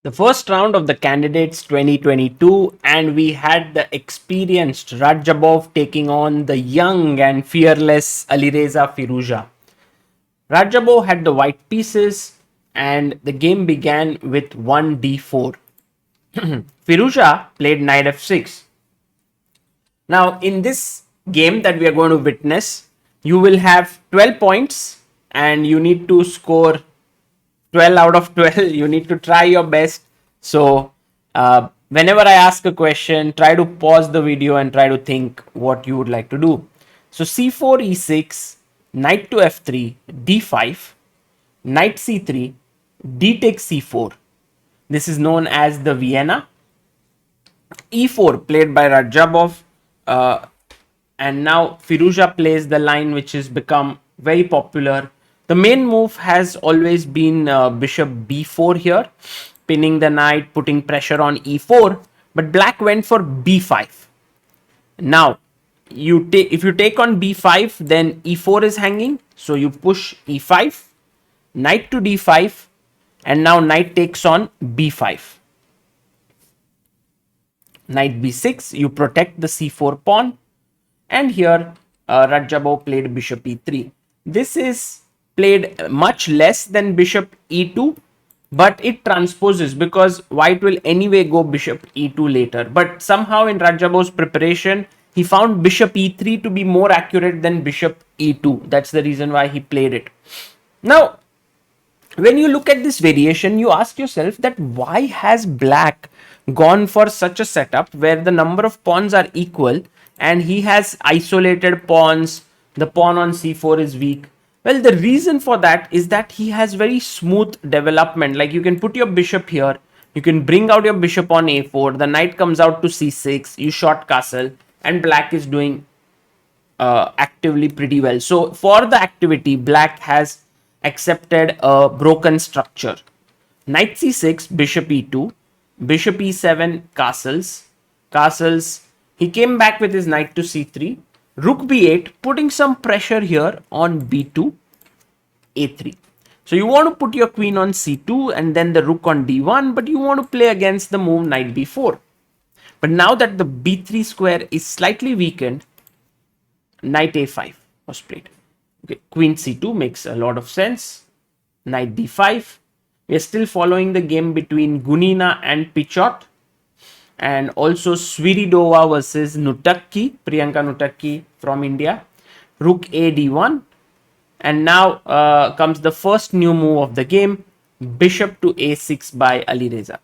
The first round of the candidates 2022, and we had the experienced Radjabov taking on the young and fearless Alireza Firouzja. Radjabov had the white pieces, and the game began with 1d4. Firouzja played knight f6. Now, in this game that we are going to witness, you will have 12 points and you need to score 12 out of 12. You need to try your best. So, whenever I ask a question, try to pause the video and try to think what you would like to do. So, c4, e6, knight to f3, d5, knight c3, d takes c4. This is known as the Vienna. e4 played by Radjabov, uh, and now Firouzja plays the line which has become very popular. The main move has always been bishop b4 here, pinning the knight, putting pressure on e4, but black went for b5. Now, if you take on b5, then e4 is hanging, so you push e5, knight to d5, and now knight takes on b5. Knight b6, you protect the c4 pawn, and here Radjabov played bishop e3. This is played much less than bishop e2, but it transposes because white will anyway go bishop e2 later. But somehow in Radjabov's preparation, he found bishop e3 to be more accurate than bishop e2. That's the reason why he played it. Now, when you look at this variation, you ask yourself that why has black gone for such a setup where the number of pawns are equal and he has isolated pawns, the pawn on c4 is weak. Well, the reason for that is that he has very smooth development. Like, you can put your bishop here, you can bring out your bishop on a4, the knight comes out to c6, you short castle, and black is doing actively pretty well. So for the activity, black has accepted a broken structure. Knight c6, bishop e2, bishop e7, castles. He came back with his knight to c3, rook b8, putting some pressure here on b2, a3. So you want to put your queen on c2 and then the rook on d1, but you want to play against the move knight b4. But now that the b3 square is slightly weakened, knight a5 was played. Okay, queen c2 makes a lot of sense. Knight d5. We are still following the game between Gunina and Pichot, and also Sviridova versus Nutakki, Priyanka Nutakki from India. Rook a d1, and now comes the first new move of the game, bishop to a6 by Alireza.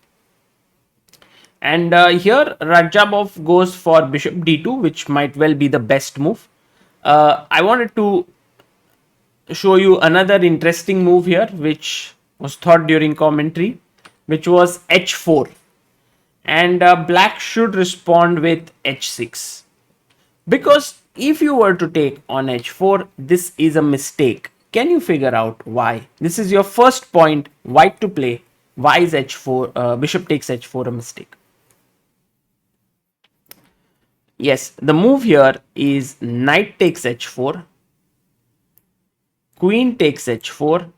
And here Radjabov goes for bishop d2, which might well be the best move. I wanted to show you another interesting move here, which was thought during commentary, which was h4. And black should respond with h6. Because if you were to take on h4, this is a mistake. Can you figure out why? This is your first point, white to play. Why is h4, bishop takes h4 a mistake? Yes, the move here is knight takes h4, queen takes h4,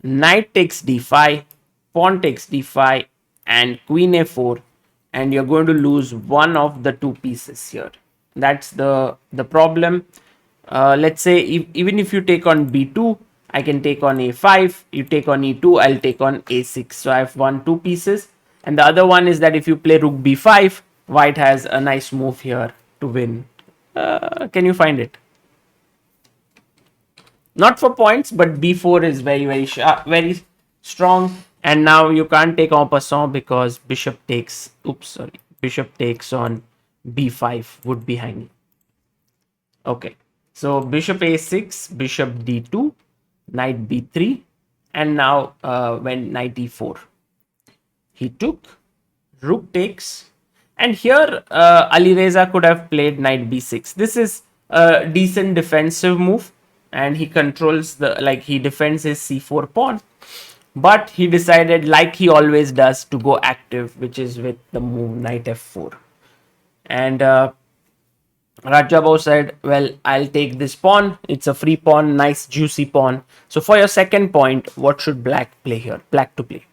knight takes d5, pawn takes d5, and queen a4, and you're going to lose one of the two pieces here. That's the problem. Let's say even if you take on b2, I can take on a5, you take on e2, I'll take on a6. So I have won two pieces. And the other one is that if you play rook b5, white has a nice move here to win. Can you find it? Not for points, but b4 is very sharp, very strong. And now you can't take en passant because bishop takes, bishop takes on b5 would be hanging. Okay, so bishop a6, bishop d2, knight b3, and now when knight e4. He took, rook takes, and here Alireza could have played knight b6. This is a decent defensive move, and he controls he defends his c4 pawn. But he decided, like he always does, to go active, which is with the move knight f4. And Radjabov said, well, I'll take this pawn. It's a free pawn, nice juicy pawn. So for your second point, what should black play here? Black to play.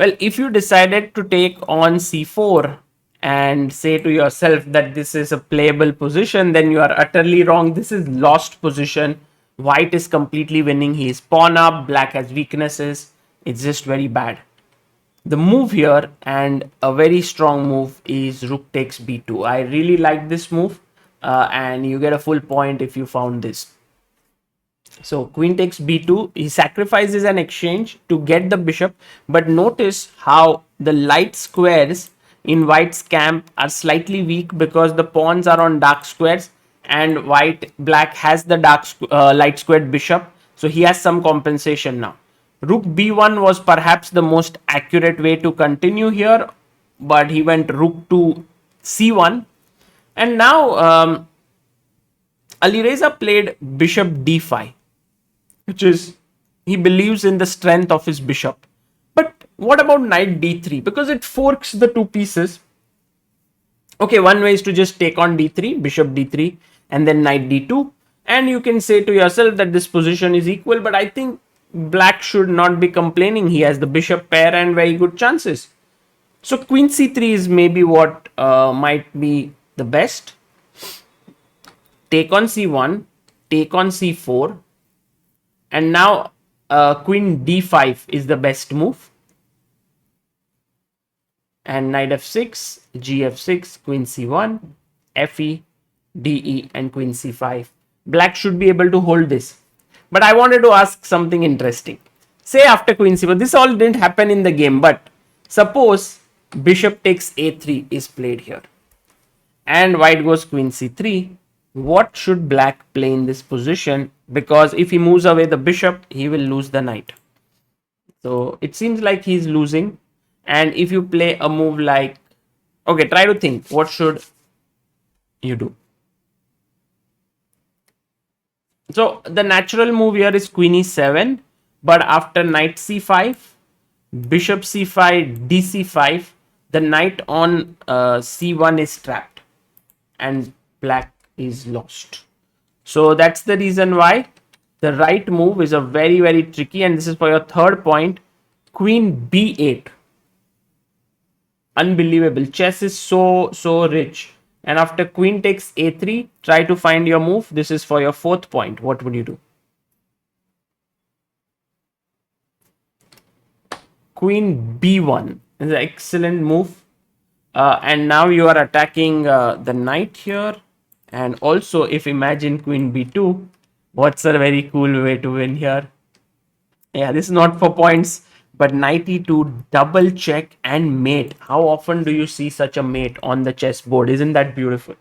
Well, if you decided to take on c4 and say to yourself that this is a playable position, then you are utterly wrong. This is lost position. White is completely winning. He is pawn up. Black has weaknesses. It's just very bad. The move here, and a very strong move, is rook takes b2. I really like this move, and you get a full point if you found this. So queen takes b2. He sacrifices an exchange to get the bishop, but notice how the light squares in white's camp are slightly weak because the pawns are on dark squares, and black has the light squared bishop, so he has some compensation now. Rook b1 was perhaps the most accurate way to continue here, but he went rook to c1, and now Alireza played bishop d5, which is, he believes in the strength of his bishop. But what about knight d3? Because it forks the two pieces. Okay, one way is to just take on d3, bishop d3, and then knight d2. And you can say to yourself that this position is equal, but I think black should not be complaining. He has the bishop pair and very good chances. So queen c3 is maybe what might be the best. Take on c1, take on c4, and now queen d5 is the best move. And knight f6, gf6, queen c1, fe, de, and queen c5. Black should be able to hold this. But I wanted to ask something interesting. Say after queen c4, this all didn't happen in the game, but suppose bishop takes a3 is played here, and white goes queen c3. What should black play in this position? Because if he moves away the bishop, he will lose the knight. So it seems like he's losing. And if you play a move like, okay, try to think, what should you do? So the natural move here is queen e7, but after knight c5, bishop c5, dc5, the knight on c1 is trapped and black is lost. So that's the reason why the right move is a very, very tricky, and this is for your third point. Queen b8. Unbelievable. Chess is so rich. And after queen takes a3, try to find your move. This is for your fourth point. What would you do? Queen b1 is an excellent move. And now you are attacking the knight here. And also, if imagine queen b2, what's a very cool way to win here? Yeah, this is not for points, but knight e2, double check and mate. How often do you see such a mate on the chessboard? Isn't that beautiful?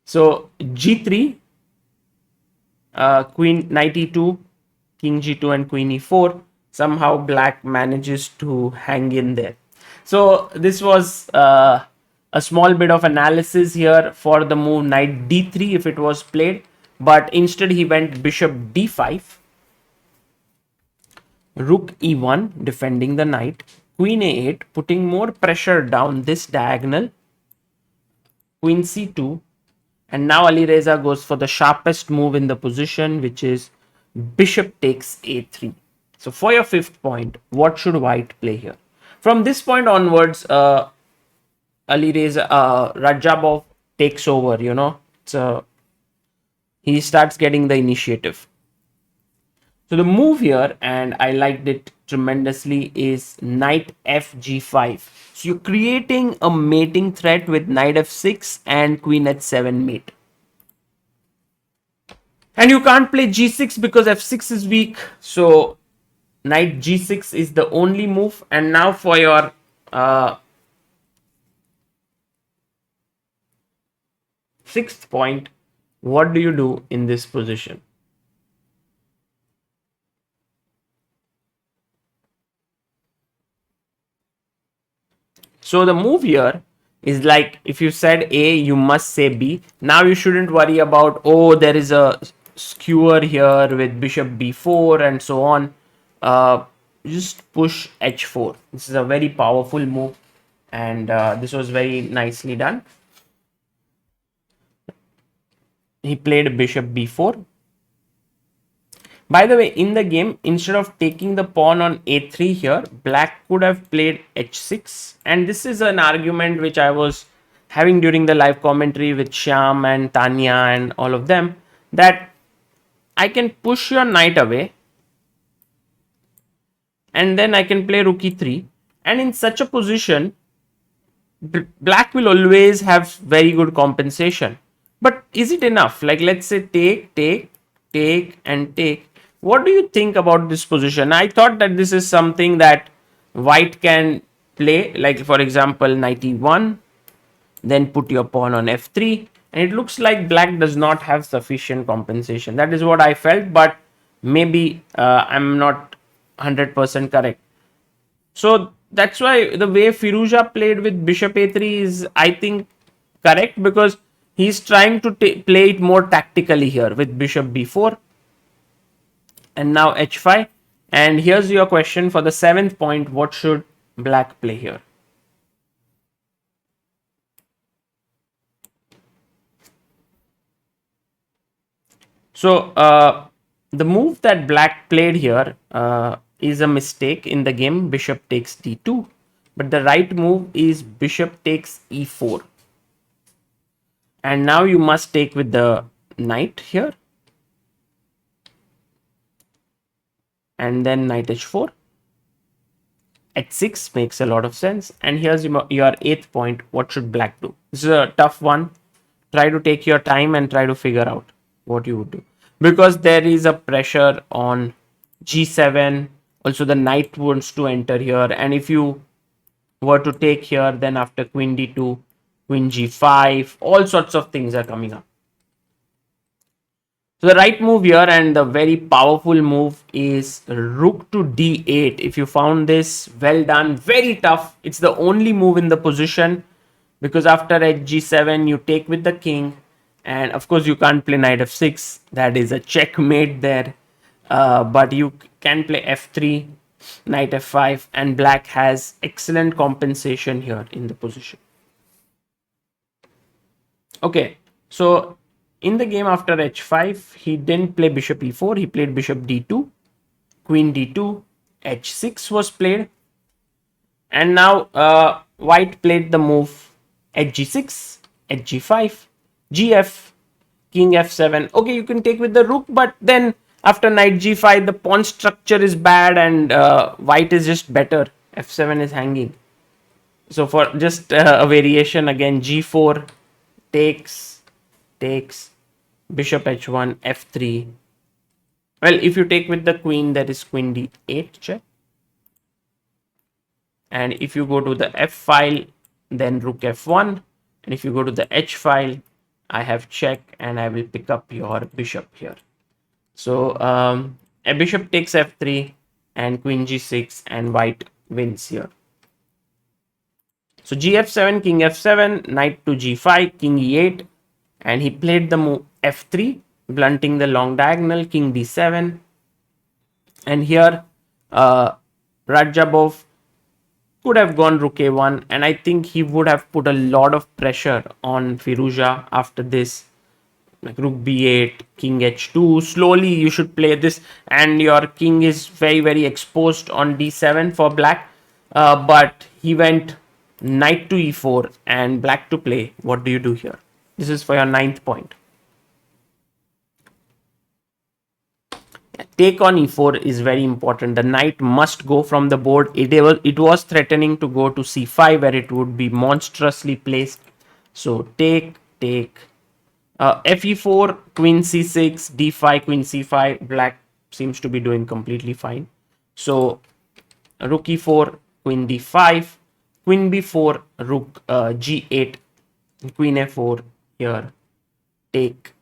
So g3, queen, knight e2, king g2, and queen e4. Somehow black manages to hang in there. So this was a small bit of analysis here for the move knight d3 if it was played, but instead he went bishop d5, rook e1 defending the knight, queen a8 putting more pressure down this diagonal, queen c2, and now Alireza goes for the sharpest move in the position, which is bishop takes a3. So for your fifth point, what should white play here? From this point onwards, Radjabov takes over, you know. So he starts getting the initiative. So the move here, and I liked it tremendously, is knight fg5. So you're creating a mating threat with knight f6 and queen h7 mate. And you can't play g6 because f6 is weak. So knight g6 is the only move. And now for your sixth point, what do you do in this position? So the move here is like, if you said A, you must say B. Now you shouldn't worry about, oh, there is a skewer here with bishop b4 and so on. Just push h4. This is a very powerful move, and this was very nicely done. He played bishop b4. By the way, in the game, instead of taking the pawn on a3 here, black could have played h6. And this is an argument which I was having during the live commentary with Shyam and Tanya and all of them, that I can push your knight away and then I can play rook e3. And in such a position, black will always have very good compensation. But is it enough? Like, let's say take and take. What do you think about this position? I thought that this is something that white can play, like for example knight e1, then put your pawn on f3, and it looks like black does not have sufficient compensation. That is what I felt, but maybe I'm not 100% correct. So that's why the way Firouzja played with bishop a3 is, I think, correct, because he's trying to play it more tactically here with bishop b4 and now h5. And here's your question for the 7th point: what should black play here? So the move that black played here is a mistake in the game. Bishop takes d2, but the right move is bishop takes e4. And now you must take with the knight here, and then knight h4. h6 makes a lot of sense. And here's your 8th point: what should black do? This is a tough one. Try to take your time and try to figure out what you would do, because there is a pressure on g7. Also the knight wants to enter here, and if you were to take here, then after queen d2, queen g5, all sorts of things are coming up. So the right move here, and the very powerful move, is rook to d8. If you found this, well done. Very tough. It's the only move in the position, because after hg7 you take with the king, and of course you can't play knight f6. That is a checkmate there. But you can play f3, knight f5, and black has excellent compensation here in the position. Okay, so in the game after h5, he didn't play bishop e4, he played bishop d2, queen d2, h6 was played, and now white played the move hg6, hg5, gf, king f7. Okay, you can take with the rook, but then after knight g5, the pawn structure is bad, and white is just better. f7 is hanging. So for just a variation, again, g4, takes, bishop h1, f3. Well, if you take with the queen, there is queen d8 check. And if you go to the f file, then rook f1. And if you go to the h file, I have check, and I will pick up your bishop here. So a bishop takes f3 and queen g6, and white wins here. So gf7, king f7, knight to g5, king e8, and he played the move f3, blunting the long diagonal, king d7. And here Radjabov could have gone rook a1, and I think he would have put a lot of pressure on Firouzja after this, like rook b8, king h2. Slowly you should play this, and your king is very, very exposed on d7 for black. But he went knight to e4 and black to play. What do you do here? This is for your 9th point. Take on e4 is very important. The knight must go from the board. It was threatening to go to c5, where it would be monstrously placed. So take, fe4, queen c6, d5, queen c5. Black seems to be doing completely fine. So rook e4, queen d5, queen b4, rook g8, queen f4 here, take.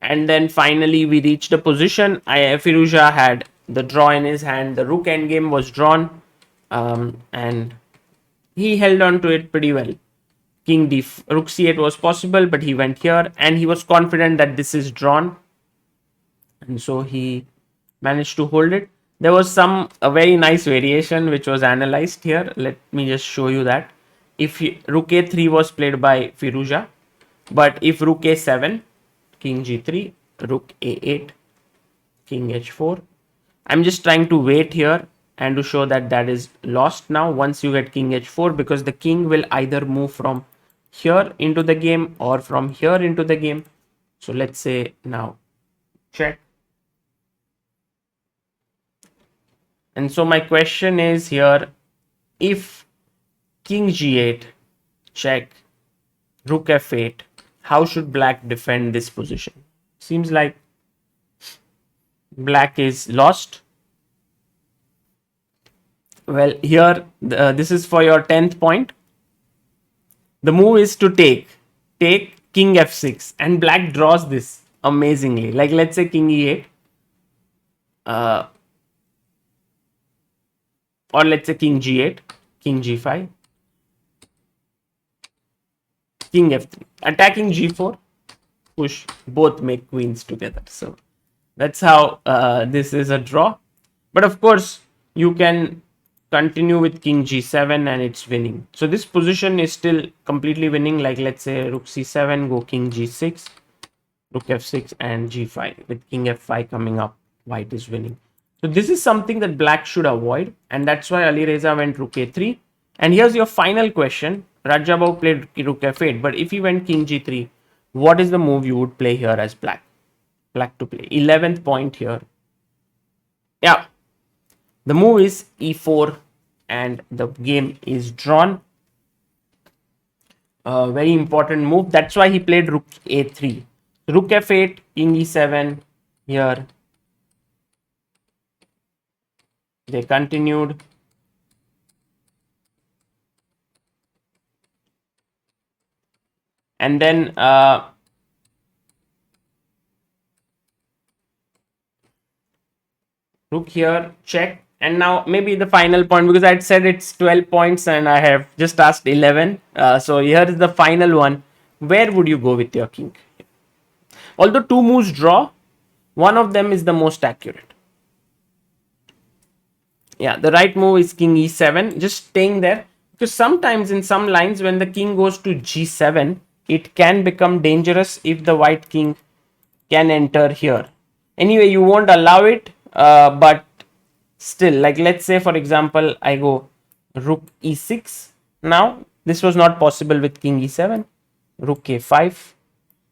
And then finally we reached a position. Firouzja had the draw in his hand. The rook endgame was drawn, and he held on to it pretty well. King d, rook c8 was possible, but he went here, and he was confident that this is drawn, and so he managed to hold it. There was a very nice variation which was analyzed here. Let me just show you that. If rook a3 was played by Firouzja, but if rook a7, king g3, rook a8, king h4. I'm just trying to wait here and to show that that is lost now once you get king h4, because the king will either move from here into the game or from here into the game. So let's say now check. And so my question is here, if king g8 check, rook f8, how should black defend this position? Seems like black is lost. Well, here this is for your 10th point. The move is to take king f6, and black draws this amazingly. Like let's say king e8, or let's say king g8, king g5, king f3, attacking g4, push, both make queens together. So that's how this is a draw. But of course, you can continue with king g7 and it's winning. So this position is still completely winning. Like let's say rook c7, go king g6, rook f6 and g5. With king f5 coming up, white is winning. So this is something that black should avoid, and that's why Alireza went rook a3. And here's your final question. Radjabov played rook f8, but if he went king g3, what is the move you would play here as black? Black to play 11th point here. Yeah, the move is e4 and the game is drawn. A very important move. That's why he played rook a3. Rook f8, king e7 here. They continued. And then rook here, check. And now maybe the final point, because I said it's 12 points and I have just asked 11. So here is the final one. Where would you go with your king? Although two moves draw, one of them is the most accurate. Yeah, the right move is king e7, just staying there. Because sometimes in some lines, when the king goes to g7, it can become dangerous if the white king can enter here. Anyway, you won't allow it, but still, like let's say for example, I go rook e6. Now, this was not possible with king e7, rook a5,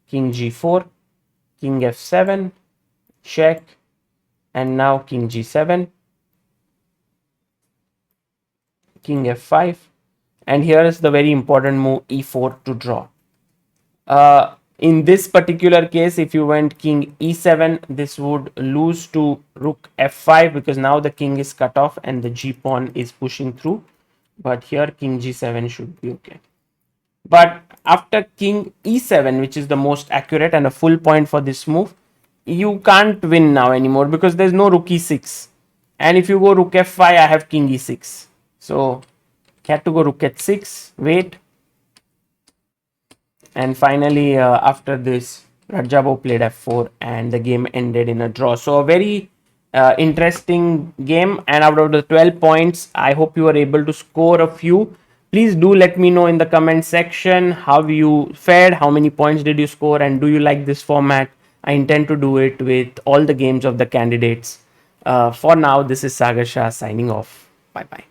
king g4, king f7, check, and now king g7, king f5, and here is the very important move e4 to draw. In this particular case, if you went king e7, this would lose to rook f5, because now the king is cut off and the g pawn is pushing through. But here king g7 should be okay. But after king e7, which is the most accurate and a full point for this move, you can't win now anymore, because there's no rook e6. And if you go rook f5, I have king e6. So had to go rook h6, wait. And finally, after this, Radjabov played f4 and the game ended in a draw. So a very interesting game. And out of the 12 points, I hope you were able to score a few. Please do let me know in the comment section how you fared, how many points did you score, and do you like this format? I intend to do it with all the games of the candidates. For now, this is Sagar Shah signing off. Bye-bye.